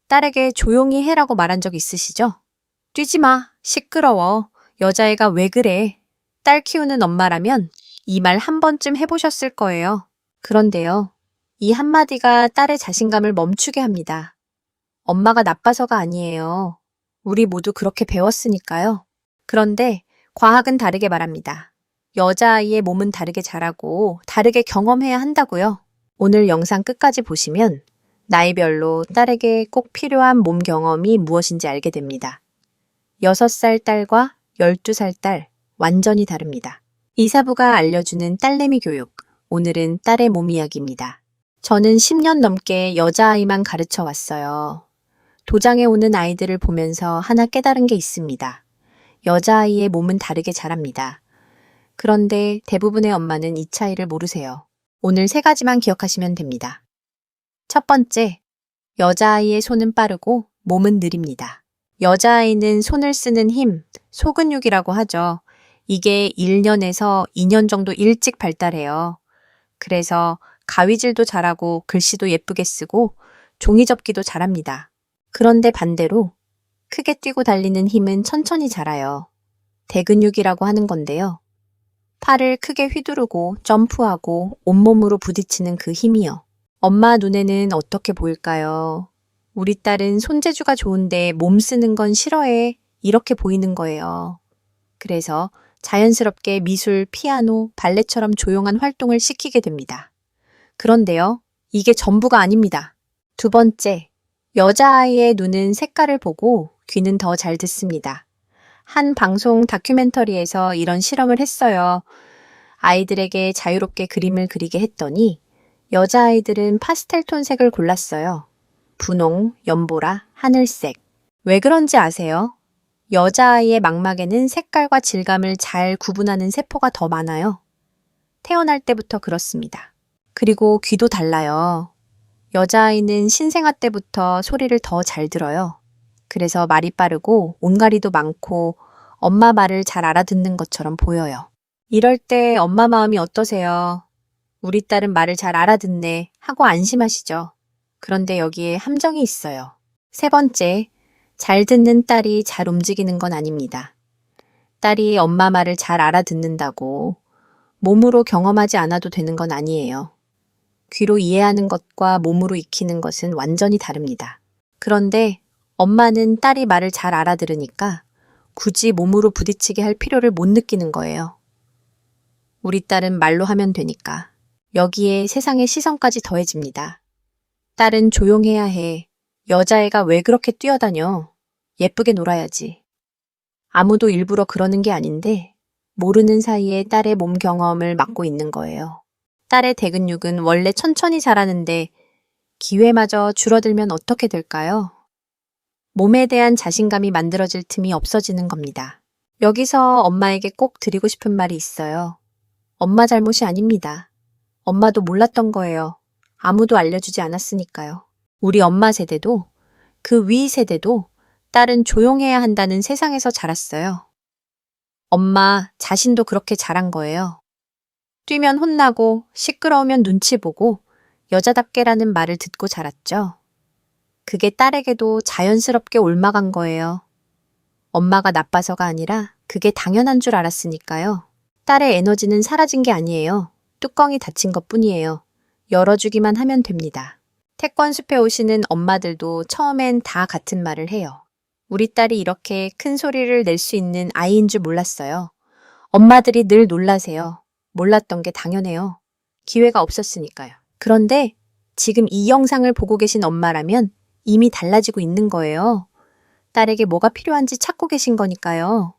딸에게 조용히 해라고 말한 적 있으시죠? 뛰지 마, 시끄러워, 여자애가 왜 그래? 딸 키우는 엄마라면 이 말 한 번쯤 해보셨을 거예요. 그런데요, 이 한마디가 딸의 자신감을 멈추게 합니다. 엄마가 나빠서가 아니에요. 우리 모두 그렇게 배웠으니까요. 그런데 과학은 다르게 말합니다. 여자아이의 몸은 다르게 자라고 다르게 경험해야 한다고요. 오늘 영상 끝까지 보시면 나이별로 딸에게 꼭 필요한 몸 경험이 무엇인지 알게 됩니다. 6살 딸과 12살 딸, 완전히 다릅니다. 이사부가 알려주는 딸내미 교육, 오늘은 딸의 몸 이야기입니다. 저는 10년 넘게 여자아이만 가르쳐 왔어요. 도장에 오는 아이들을 보면서 하나 깨달은 게 있습니다. 여자아이의 몸은 다르게 자랍니다. 그런데 대부분의 엄마는 이 차이를 모르세요. 오늘 3가지만 기억하시면 됩니다. 첫 번째, 여자아이의 손은 빠르고 몸은 느립니다. 여자아이는 손을 쓰는 힘, 소근육이라고 하죠. 이게 1년에서 2년 정도 일찍 발달해요. 그래서 가위질도 잘하고 글씨도 예쁘게 쓰고 종이접기도 잘합니다. 그런데 반대로 크게 뛰고 달리는 힘은 천천히 자라요. 대근육이라고 하는 건데요. 팔을 크게 휘두르고 점프하고 온몸으로 부딪히는 그 힘이요. 엄마 눈에는 어떻게 보일까요? 우리 딸은 손재주가 좋은데 몸 쓰는 건 싫어해. 이렇게 보이는 거예요. 그래서 자연스럽게 미술, 피아노, 발레처럼 조용한 활동을 시키게 됩니다. 그런데요, 이게 전부가 아닙니다. 두 번째, 여자아이의 눈은 색깔을 보고 귀는 더 잘 듣습니다. 한 방송 다큐멘터리에서 이런 실험을 했어요. 아이들에게 자유롭게 그림을 그리게 했더니 여자아이들은 파스텔 톤 색을 골랐어요. 분홍, 연보라, 하늘색. 왜 그런지 아세요? 여자아이의 망막에는 색깔과 질감을 잘 구분하는 세포가 더 많아요. 태어날 때부터 그렇습니다. 그리고 귀도 달라요. 여자아이는 신생아 때부터 소리를 더 잘 들어요. 그래서 말이 빠르고 온가리도 많고 엄마 말을 잘 알아듣는 것처럼 보여요. 이럴 때 엄마 마음이 어떠세요? 우리 딸은 말을 잘 알아듣네 하고 안심하시죠. 그런데 여기에 함정이 있어요. 세 번째, 잘 듣는 딸이 잘 움직이는 건 아닙니다. 딸이 엄마 말을 잘 알아듣는다고 몸으로 경험하지 않아도 되는 건 아니에요. 귀로 이해하는 것과 몸으로 익히는 것은 완전히 다릅니다. 그런데 엄마는 딸이 말을 잘 알아들으니까 굳이 몸으로 부딪히게 할 필요를 못 느끼는 거예요. 우리 딸은 말로 하면 되니까. 여기에 세상의 시선까지 더해집니다. 딸은 조용해야 해. 여자애가 왜 그렇게 뛰어다녀? 예쁘게 놀아야지. 아무도 일부러 그러는 게 아닌데 모르는 사이에 딸의 몸 경험을 막고 있는 거예요. 딸의 대근육은 원래 천천히 자라는데 기회마저 줄어들면 어떻게 될까요? 몸에 대한 자신감이 만들어질 틈이 없어지는 겁니다. 여기서 엄마에게 꼭 드리고 싶은 말이 있어요. 엄마 잘못이 아닙니다. 엄마도 몰랐던 거예요. 아무도 알려주지 않았으니까요. 우리 엄마 세대도 그 위 세대도 딸은 조용해야 한다는 세상에서 자랐어요. 엄마 자신도 그렇게 자란 거예요. 뛰면 혼나고 시끄러우면 눈치 보고 여자답게라는 말을 듣고 자랐죠. 그게 딸에게도 자연스럽게 옮아간 거예요. 엄마가 나빠서가 아니라 그게 당연한 줄 알았으니까요. 딸의 에너지는 사라진 게 아니에요. 뚜껑이 닫힌 것뿐이에요. 열어주기만 하면 됩니다. 태권숲에 오시는 엄마들도 처음엔 다 같은 말을 해요. 우리 딸이 이렇게 큰 소리를 낼 수 있는 아이인 줄 몰랐어요. 엄마들이 늘 놀라세요. 몰랐던 게 당연해요. 기회가 없었으니까요. 그런데 지금 이 영상을 보고 계신 엄마라면 이미 달라지고 있는 거예요. 딸에게 뭐가 필요한지 찾고 계신 거니까요.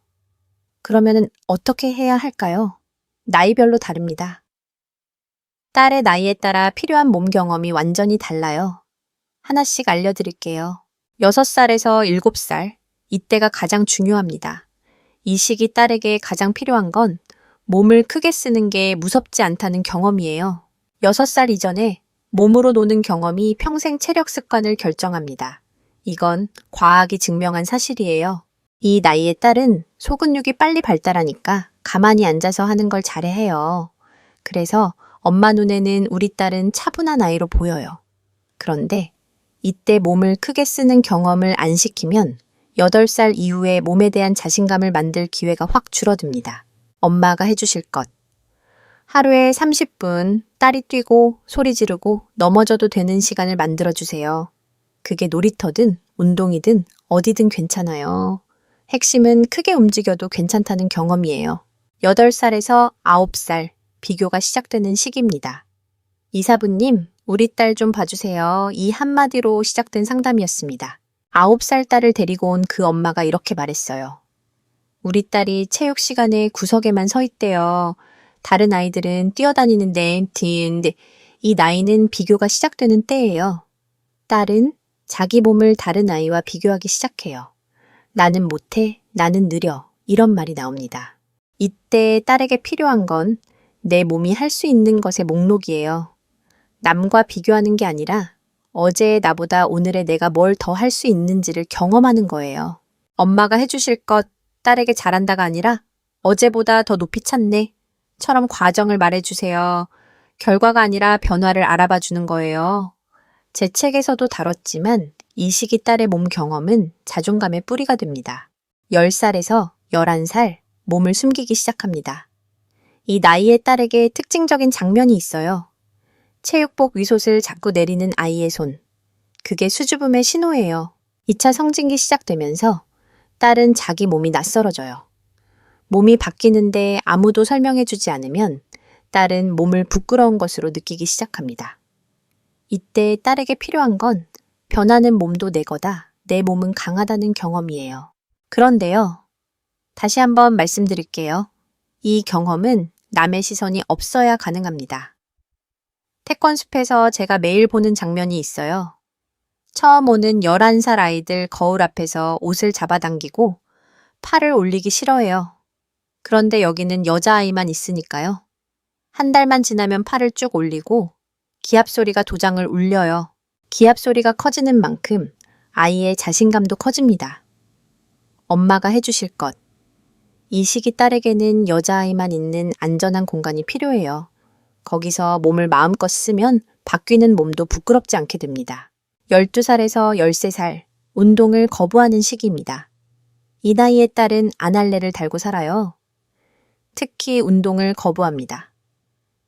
그러면은 어떻게 해야 할까요? 나이별로 다릅니다. 딸의 나이에 따라 필요한 몸 경험이 완전히 달라요. 하나씩 알려드릴게요. 6살에서 7살, 이때가 가장 중요합니다. 이 시기 딸에게 가장 필요한 건 몸을 크게 쓰는 게 무섭지 않다는 경험이에요. 6살 이전에 몸으로 노는 경험이 평생 체력 습관을 결정합니다. 이건 과학이 증명한 사실이에요. 이 나이의 딸은 소근육이 빨리 발달하니까 가만히 앉아서 하는 걸 잘해요. 그래서 엄마 눈에는 우리 딸은 차분한 아이로 보여요. 그런데 이때 몸을 크게 쓰는 경험을 안 시키면 8살 이후에 몸에 대한 자신감을 만들 기회가 확 줄어듭니다. 엄마가 해주실 것. 하루에 30분 딸이 뛰고 소리 지르고 넘어져도 되는 시간을 만들어주세요. 그게 놀이터든 운동이든 어디든 괜찮아요. 핵심은 크게 움직여도 괜찮다는 경험이에요. 8살에서 9살, 비교가 시작되는 시기입니다. 이사부님, 우리 딸 좀 봐주세요. 이 한마디로 시작된 상담이었습니다. 9살 딸을 데리고 온 그 엄마가 이렇게 말했어요. 우리 딸이 체육 시간에 구석에만 서 있대요. 다른 아이들은 뛰어다니는데 이 나이는 비교가 시작되는 때예요. 딸은 자기 몸을 다른 아이와 비교하기 시작해요. 나는 못해, 나는 느려 이런 말이 나옵니다. 이때 딸에게 필요한 건 내 몸이 할 수 있는 것의 목록이에요. 남과 비교하는 게 아니라 어제의 나보다 오늘의 내가 뭘 더 할 수 있는지를 경험하는 거예요. 엄마가 해주실 것 딸에게 잘한다가 아니라 어제보다 더 높이 찼네 처럼 과정을 말해주세요. 결과가 아니라 변화를 알아봐 주는 거예요. 제 책에서도 다뤘지만 이 시기 딸의 몸 경험은 자존감의 뿌리가 됩니다. 10살에서 11살 몸을 숨기기 시작합니다. 이 나이의 딸에게 특징적인 장면이 있어요. 체육복 위솥을 자꾸 내리는 아이의 손. 그게 수줍음의 신호예요. 2차 성징기 시작되면서 딸은 자기 몸이 낯설어져요. 몸이 바뀌는데 아무도 설명해주지 않으면 딸은 몸을 부끄러운 것으로 느끼기 시작합니다. 이때 딸에게 필요한 건 변하는 몸도 내 거다. 내 몸은 강하다는 경험이에요. 그런데요. 다시 한번 말씀드릴게요. 이 경험은 남의 시선이 없어야 가능합니다. 태권숲에서 제가 매일 보는 장면이 있어요. 처음 오는 11살 아이들 거울 앞에서 옷을 잡아당기고 팔을 올리기 싫어해요. 그런데 여기는 여자아이만 있으니까요. 한 달만 지나면 팔을 쭉 올리고 기합 소리가 도장을 울려요. 기합 소리가 커지는 만큼 아이의 자신감도 커집니다. 엄마가 해주실 것. 이 시기 딸에게는 여자아이만 있는 안전한 공간이 필요해요. 거기서 몸을 마음껏 쓰면 바뀌는 몸도 부끄럽지 않게 됩니다. 12살에서 13살, 운동을 거부하는 시기입니다. 이 나이의 딸은 안 할래를 달고 살아요. 특히 운동을 거부합니다.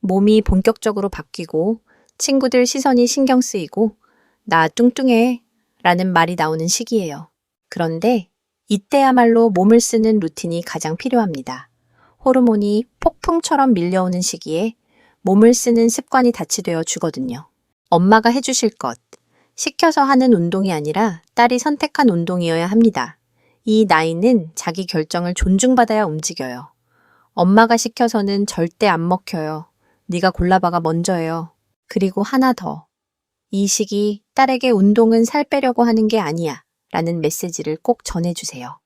몸이 본격적으로 바뀌고 친구들 시선이 신경 쓰이고 나 뚱뚱해 라는 말이 나오는 시기예요. 그런데 이때야말로 몸을 쓰는 루틴이 가장 필요합니다. 호르몬이 폭풍처럼 밀려오는 시기에 몸을 쓰는 습관이 다치되어 주거든요. 엄마가 해주실 것. 시켜서 하는 운동이 아니라 딸이 선택한 운동이어야 합니다. 이 나이는 자기 결정을 존중받아야 움직여요. 엄마가 시켜서는 절대 안 먹혀요. 네가 골라봐가 먼저예요. 그리고 하나 더. 이 시기 딸에게 운동은 살 빼려고 하는 게 아니야 라는 메시지를 꼭 전해주세요.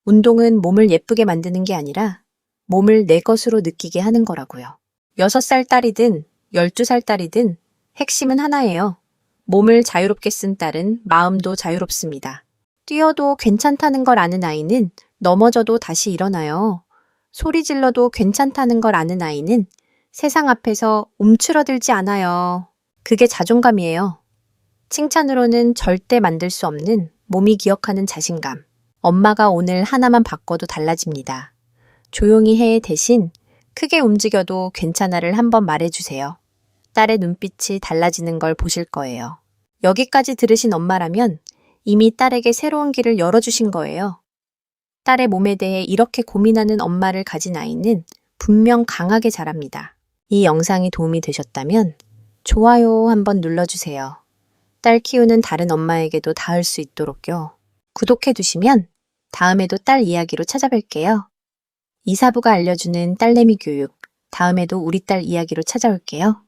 운동은 몸을 예쁘게 만드는 게 아니라 몸을 내 것으로 느끼게 하는 거라고요. 6살 딸이든 12살 딸이든 핵심은 하나예요. 몸을 자유롭게 쓴 딸은 마음도 자유롭습니다. 뛰어도 괜찮다는 걸 아는 아이는 넘어져도 다시 일어나요. 소리 질러도 괜찮다는 걸 아는 아이는 세상 앞에서 움츠러들지 않아요. 그게 자존감이에요. 칭찬으로는 절대 만들 수 없는 몸이 기억하는 자신감. 엄마가 오늘 하나만 바꿔도 달라집니다. 조용히 해 대신 크게 움직여도 괜찮아를 한번 말해주세요. 딸의 눈빛이 달라지는 걸 보실 거예요. 여기까지 들으신 엄마라면 이미 딸에게 새로운 길을 열어주신 거예요. 딸의 몸에 대해 이렇게 고민하는 엄마를 가진 아이는 분명 강하게 자랍니다. 이 영상이 도움이 되셨다면 좋아요 한번 눌러주세요. 딸 키우는 다른 엄마에게도 닿을 수 있도록요. 구독해두시면 다음에도 딸 이야기로 찾아뵐게요. 이사부가 알려주는 딸내미 교육, 다음에도 우리 딸 이야기로 찾아올게요.